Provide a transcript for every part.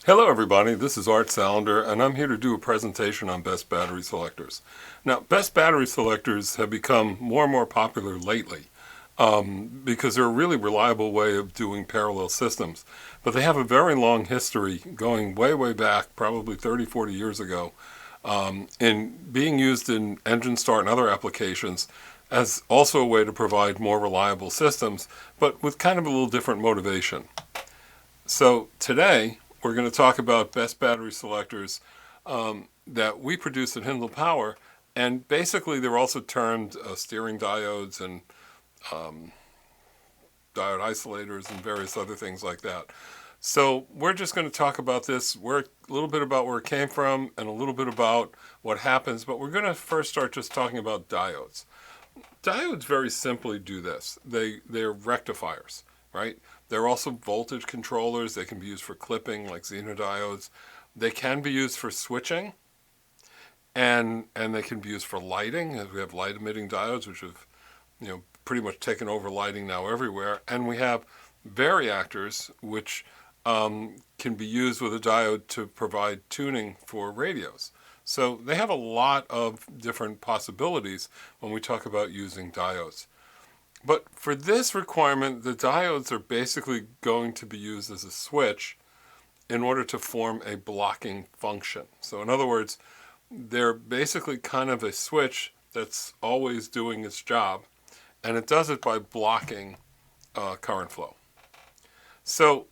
Hello everybody, this is Art Salander and I'm here to do a presentation on best battery selectors. Now, best battery selectors have become more and more popular lately because they're a really reliable way of doing parallel systems. But they have a very long history going way back, probably 30-40 years ago, in being used in engine start and other applications as also a way to provide more reliable systems, but with kind of a little different motivation. So today, we're going to talk about best battery selectors that we produce at HindlePower, and basically they're also termed steering diodes and diode isolators and various other things like that. So we're just going to talk about this, a little bit about where it came from and a little bit about what happens, but we're going to first start just talking about diodes. Diodes very simply do this. They're rectifiers, right? They're also voltage controllers. They can be used for clipping like xenodiodes. They can be used for switching, and they can be used for lighting, as we have light emitting diodes, which have pretty much taken over lighting now everywhere. And we have variactors, which can be used with a diode to provide tuning for radios. So they have a lot of different possibilities when we talk about using diodes. But for this requirement, the diodes are basically going to be used as a switch in order to form a blocking function. So in other words, they're basically kind of a switch that's always doing its job, and it does it by blocking current flow. So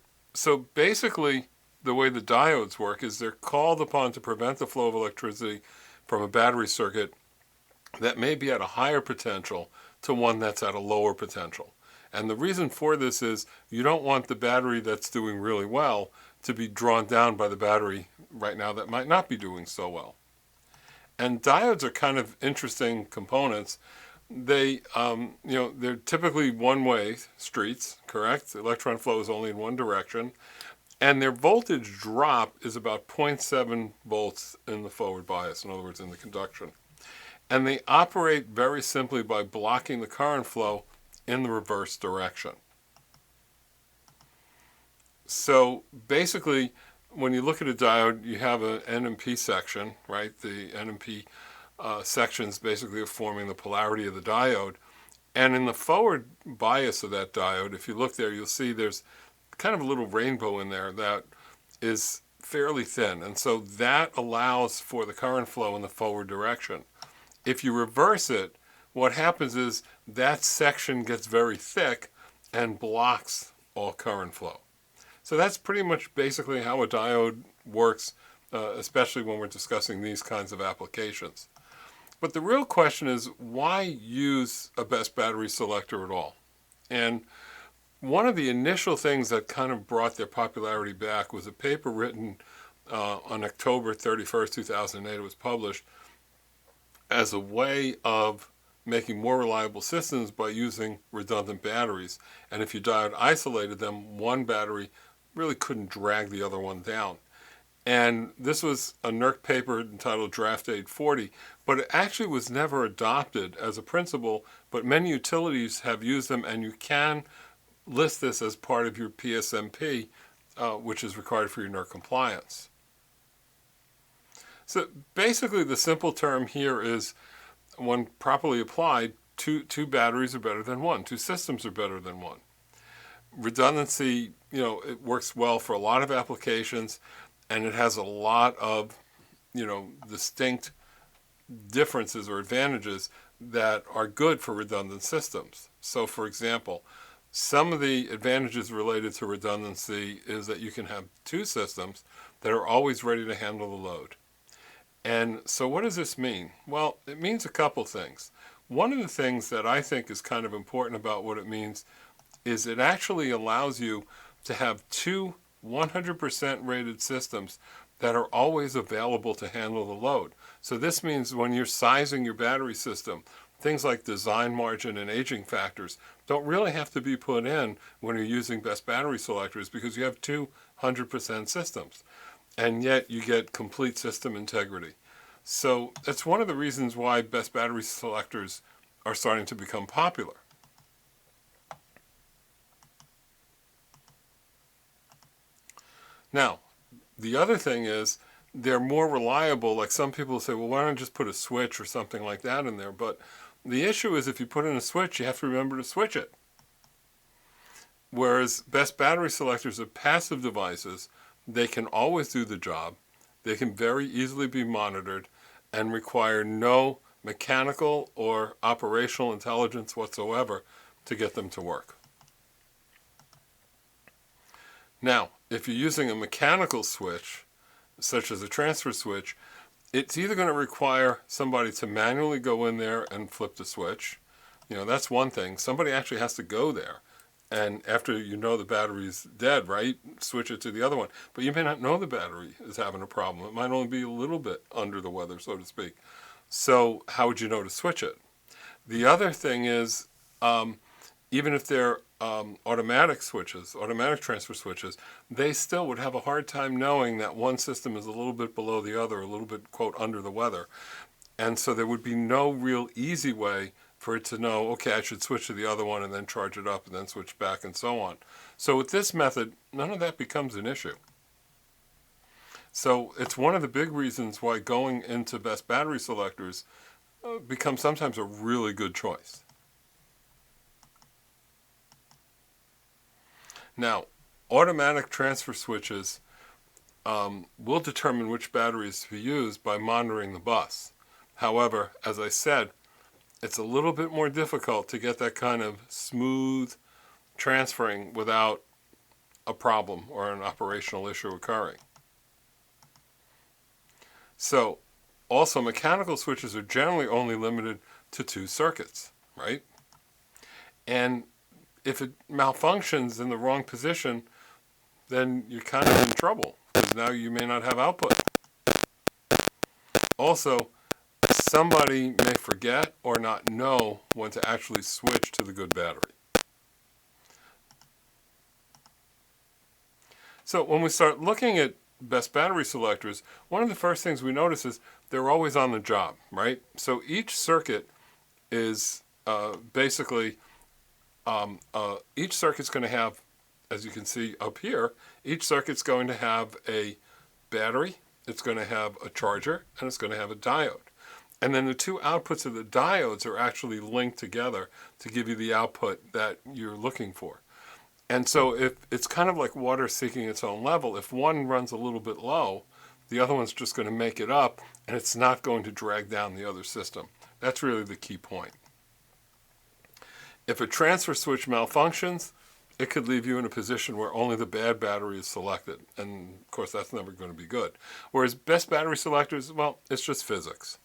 basically, the way the diodes work is they're called upon to prevent the flow of electricity from a battery circuit that may be at a higher potential to one that's at a lower potential. And the reason for this is you don't want the battery that's doing really well to be drawn down by the battery right now that might not be doing so well. And diodes are kind of interesting components. They're typically one-way streets, correct? The electron flow is only in one direction. And their voltage drop is about 0.7 volts in the forward bias, in other words, in the conduction. And they operate very simply by blocking the current flow in the reverse direction. So basically, when you look at a diode, you have an N and P section, right? The N and P sections basically are forming the polarity of the diode. And in the forward bias of that diode, if you look there, you'll see there's kind of a little rainbow in there that is fairly thin. And so that allows for the current flow in the forward direction. If you reverse it, what happens is that section gets very thick and blocks all current flow. So that's pretty much basically how a diode works, especially when we're discussing these kinds of applications. But the real question is, why use a best battery selector at all? And one of the initial things that kind of brought their popularity back was a paper written on October 31st, 2008. It was published as a way of making more reliable systems by using redundant batteries. And if you diode isolated them, one battery really couldn't drag the other one down. And this was a NERC paper entitled Draft 840, but it actually was never adopted as a principle, but many utilities have used them, and you can list this as part of your PSMP, which is required for your NERC compliance. So basically the simple term here is, when properly applied, two batteries are better than one. Two systems are better than one. Redundancy, it works well for a lot of applications, and it has a lot of, distinct differences or advantages that are good for redundant systems. So for example, some of the advantages related to redundancy is that you can have two systems that are always ready to handle the load. And so what does this mean? Well, it means a couple things. One of the things that I think is kind of important about what it means is it actually allows you to have two 100% rated systems that are always available to handle the load. So this means when you're sizing your battery system, things like design margin and aging factors don't really have to be put in when you're using best battery selectors, because you have two 100% systems. And yet you get complete system integrity. So that's one of the reasons why best battery selectors are starting to become popular. Now, The other thing is they're more reliable. Like some people say, well, why don't I just put a switch or something like that in there? But the issue is if you put in a switch, you have to remember to switch it. Whereas best battery selectors are passive devices, they can always do the job. They can very easily be monitored and require no mechanical or operational intelligence whatsoever to get them to work. Now, if you're using a mechanical switch, such as a transfer switch, it's either going to require somebody to manually go in there and flip the switch. That's one thing. Somebody actually has to go there. And after you know the battery's dead, right, switch it to the other one. But you may not know the battery is having a problem. It might only be a little bit under the weather, so to speak. So how would you know to switch it? The other thing is, even if they're automatic switches, automatic transfer switches, they still would have a hard time knowing that one system is a little bit below the other, a little bit, quote, under the weather. And so there would be no real easy way for it to know, okay, I should switch to the other one and then charge it up and then switch back and so on. So with this method, none of that becomes an issue. So it's one of the big reasons why going into best battery selectors becomes sometimes a really good choice. Now, automatic transfer switches will determine which batteries to be used by monitoring the bus. However, as I said, it's a little bit more difficult to get that kind of smooth transferring without a problem or an operational issue occurring. So, also mechanical switches are generally only limited to 2 circuits, right? And if it malfunctions in the wrong position, then you're kind of in trouble, because now you may not have output. Also, somebody may forget or not know when to actually switch to the good battery. So when we start looking at best battery selectors, one of the first things we notice is they're always on the job, right? So each circuit is basically, each circuit's going to have, as you can see up here, each circuit's going to have a battery, it's going to have a charger, and it's going to have a diode. And then the 2 outputs of the diodes are actually linked together to give you the output that you're looking for. And so if it's kind of like water seeking its own level, if one runs a little bit low, the other one's just going to make it up, and it's not going to drag down the other system. That's really the key point. If a transfer switch malfunctions, it could leave you in a position where only the bad battery is selected. And of course, that's never going to be good. Whereas best battery selectors, well, it's just physics.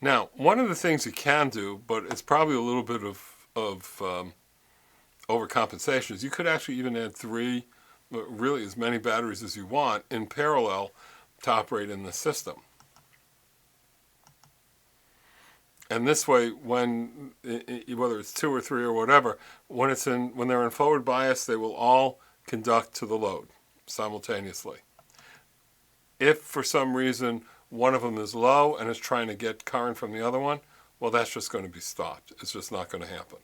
Now, one of the things you can do, but it's probably a little bit of overcompensation, is you could actually even add 3, really as many batteries as you want in parallel to operate in the system. And this way, when whether it's 2 or 3 or whatever, when they're in forward bias, they will all conduct to the load simultaneously. If for some reason one of them is low and is trying to get current from the other one, well, that's just going to be stopped. It's just not going to happen.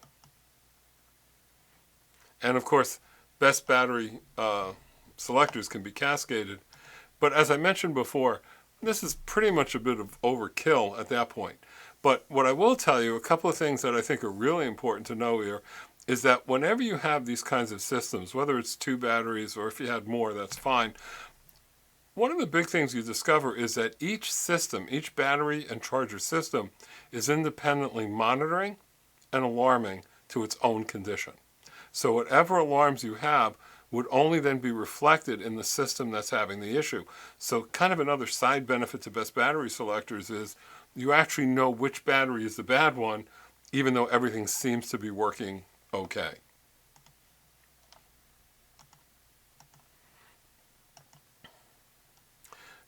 And of course, best battery selectors can be cascaded. But as I mentioned before, this is pretty much a bit of overkill at that point. But what I will tell you, a couple of things that I think are really important to know here, is that whenever you have these kinds of systems, whether it's 2 batteries or if you had more, that's fine. One of the big things you discover is that each system, each battery and charger system, is independently monitoring and alarming to its own condition. So whatever alarms you have would only then be reflected in the system that's having the issue. So kind of another side benefit to best battery selectors is you actually know which battery is the bad one, even though everything seems to be working okay.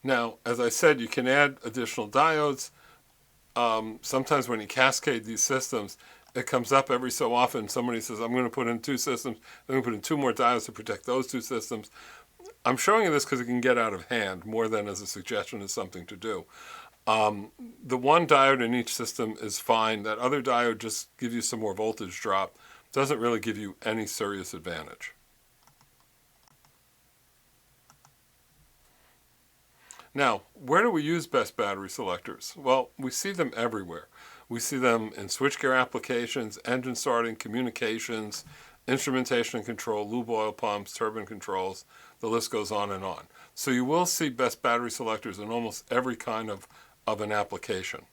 Now, as I said, you can add additional diodes. Sometimes when you cascade these systems, it comes up every so often. Somebody says, I'm going to put in 2 systems. I'm going to put in 2 more diodes to protect those 2 systems. I'm showing you this because it can get out of hand more than as a suggestion as something to do. The one diode in each system is fine. That other diode just gives you some more voltage drop doesn't really give you any serious advantage. Now, where do we use best battery selectors? Well, we see them everywhere. We see them in switchgear applications, engine starting, communications, instrumentation and control, lube oil pumps, turbine controls, the list goes on and on. So you will see best battery selectors in almost every kind of an application.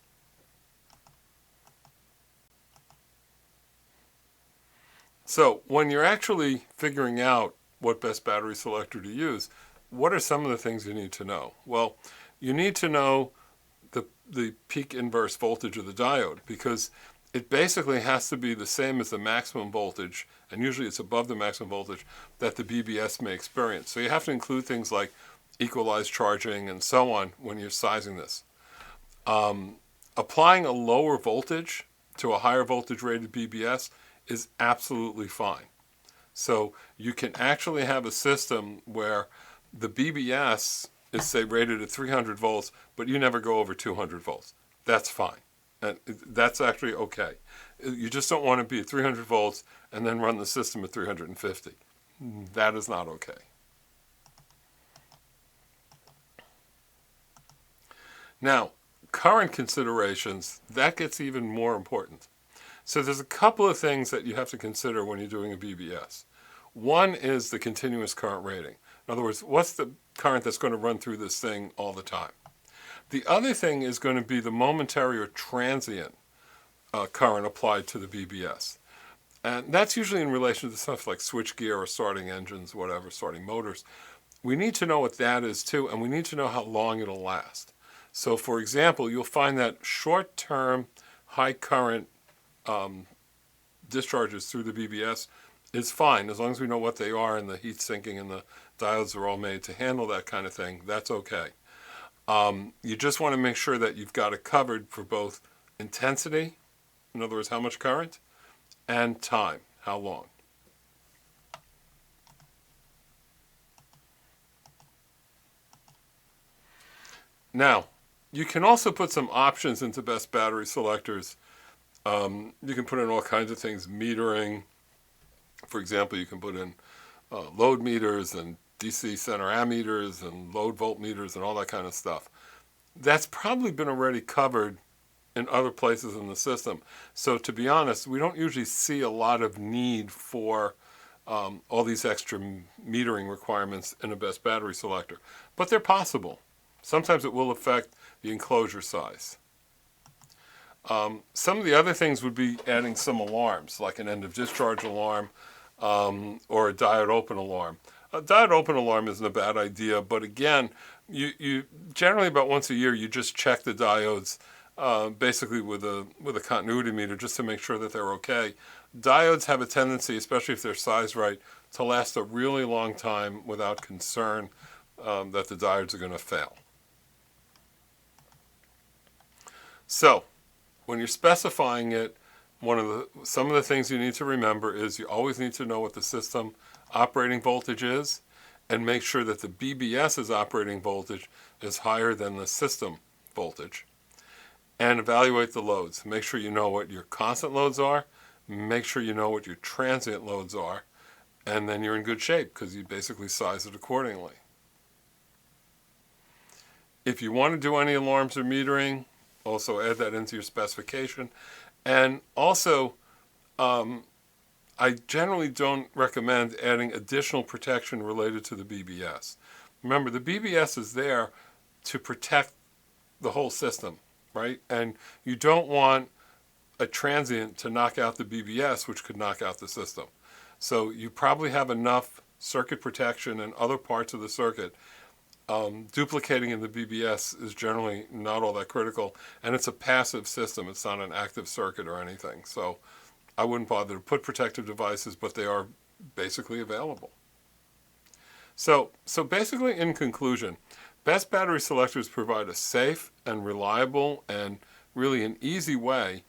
So when you're actually figuring out what best battery selector to use, what are some of the things you need to know? Well, you need to know the peak inverse voltage of the diode, because it basically has to be the same as the maximum voltage, and usually it's above the maximum voltage that the BBS may experience. So you have to include things like equalized charging and so on when you're sizing this. Applying a lower voltage to a higher voltage rated BBS is absolutely fine. So you can actually have a system where the BBS is, say, rated at 300 volts, but you never go over 200 volts. That's fine. And that's actually okay. You just don't want to be at 300 volts and then run the system at 350. That is not okay. Now, current considerations, that gets even more important. So there's a couple of things that you have to consider when you're doing a BBS. One is the continuous current rating. In other words, what's the current that's going to run through this thing all the time? The other thing is going to be the momentary or transient current applied to the BBS. And that's usually in relation to stuff like switchgear or starting engines, whatever, starting motors. We need to know what that is too, and we need to know how long it'll last. So for example, you'll find that short-term high current discharges through the BBS is fine, as long as we know what they are and the heat sinking and the diodes are all made to handle that kind of thing. That's okay. You just want to make sure that you've got it covered for both intensity, in other words, how much current, and time, how long. Now, you can also put some options into best battery selectors. You can put in all kinds of things, metering. For example, you can put in load meters and DC center ammeters and load voltmeters and all that kind of stuff. That's probably been already covered in other places in the system. So to be honest, we don't usually see a lot of need for all these extra metering requirements in a best battery selector. But they're possible. Sometimes it will affect the enclosure size. Some of the other things would be adding some alarms, like an end of discharge alarm or a diode open alarm. A diode open alarm isn't a bad idea, but again, you generally about once a year you just check the diodes basically with a continuity meter just to make sure that they're okay. Diodes have a tendency, especially if they're sized right, to last a really long time without concern that the diodes are going to fail. So, when you're specifying it, some of the things you need to remember is you always need to know what the system operating voltage is, and make sure that the BBS's operating voltage is higher than the system voltage. And evaluate the loads. Make sure you know what your constant loads are, make sure you know what your transient loads are, and then you're in good shape because you basically size it accordingly. If you want to do any alarms or metering, also add that into your specification. And also, I generally don't recommend adding additional protection related to the BBS. Remember, the BBS is there to protect the whole system, right? And you don't want a transient to knock out the BBS, which could knock out the system. So you probably have enough circuit protection and other parts of the circuit. Duplicating in the BBS is generally not all that critical, and it's a passive system. It's not an active circuit or anything. So I wouldn't bother to put protective devices, but they are basically available. So basically, in conclusion, best battery selectors provide a safe and reliable and really an easy way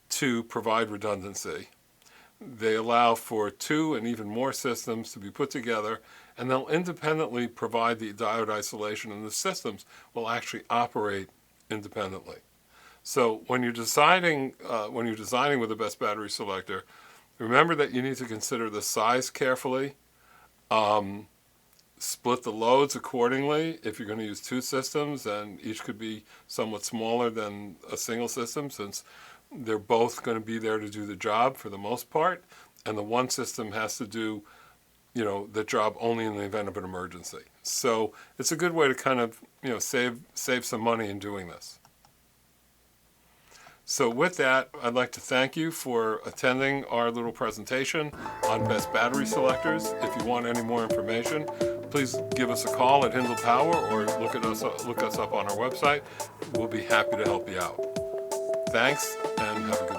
to provide redundancy. They allow for 2 and even more systems to be put together, and they'll independently provide the diode isolation, and the systems will actually operate independently. So when you're designing with the best battery selector, Remember that you need to consider the size carefully. Split the loads accordingly. If you're going to use two systems, and each could be somewhat smaller than a single system, since they're both going to be there to do the job for the most part, and the one system has to do, you know, the job only in the event of an emergency. So it's a good way to kind of, you know, save some money in doing this. So with that, I'd like to thank you for attending our little presentation on best battery selectors. If you want any more information, please give us a call at HindlePower or look us up on our website. We'll be happy to help you out. Thanks, and have a good day.